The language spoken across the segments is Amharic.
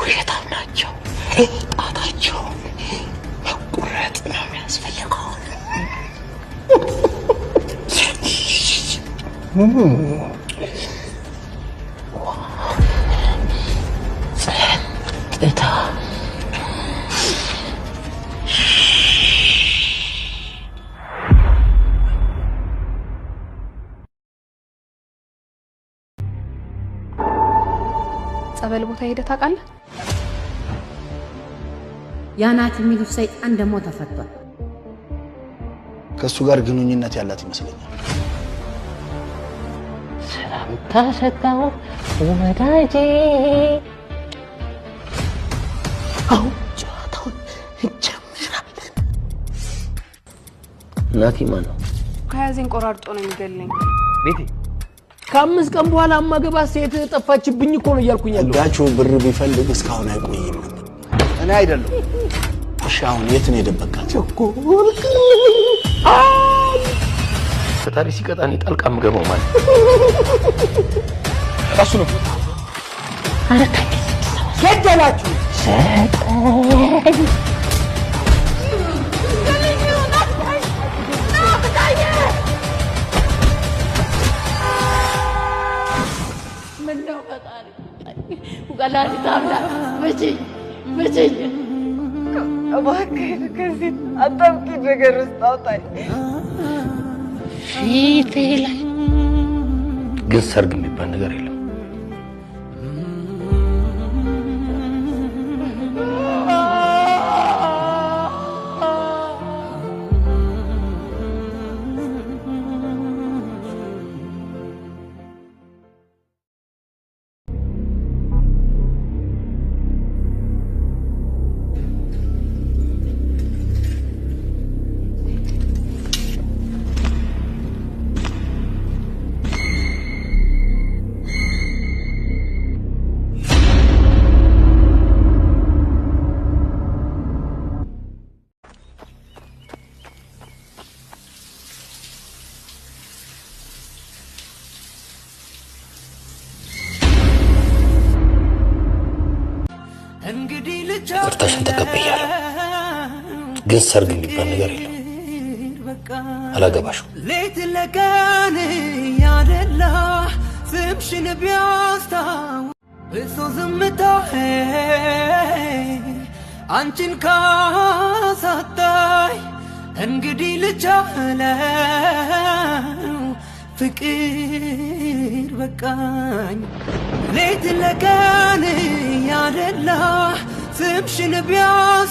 ውሸታም ናቸው። ጣታቸው መቁረጥ ነው የሚያስፈልገው። ጸጥታ ጸበል ቦታ ሄደህ ታውቃለህ? ያናት የሚሉት ሰይጣን ደግሞ ተፈቷል። ከሱ ጋር ግንኙነት ያላት ይመስለኛል። ሰላምታ ሰጣው ወዳጄ። አሁን ጨዋታውን እንጀምራለን። ናቲ ማን ነው? ከያዘኝ ቆራርጦ ነው የሚገለኝ። ቤቴ ከ5 ቀን በኋላ አማገባ ሴት ጠፋችብኝ እኮ ነው እያልኩኝ ያለው። ዳቹ ብር ቢፈልግ እስካሁን አይቆይም ነበር። እኔ አይደለም። እሺ አሁን የት ነው የደበቃት? ፈጣሪ ሲቀጣኒ ጣልቃ ምገባው ማለት ራሱ ነው። አረታኝ ገደላችሁ ሰጠኝ። ወላሂ ታምና መቼ እባክህ ከዚህ አጣብቂ ነገር ውስጥ አውጣኝ። ፊቴ ላይ ግን ሰርግ የሚባል ነገር የለም። ይቅርታሽን ተቀበያለሁ፣ ግን ሰርግ የሚባል ነገር የለም። አላገባሽም። ሌት ለቀን ያደላ ስምሽን ቢያስታው እሱ ዝምታ አንቺን ካሳጣኝ እንግዲህ ልቻለው ፍቅር በቃኝ። ሌት ለቀን ያደላ ስምሽን ቢያስታውሰኝም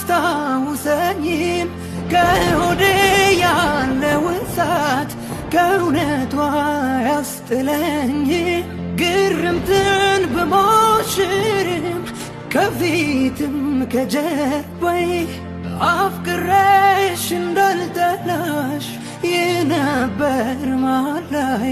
ከሆዴ ያለውን እሳት ከእውነቷ ያስጥለኝ። ግርምትን ብሞሽርም ከፊትም ከጀርባዬ አፍቅሬሽ እንዳልጠላሽ የነበር ማላዬ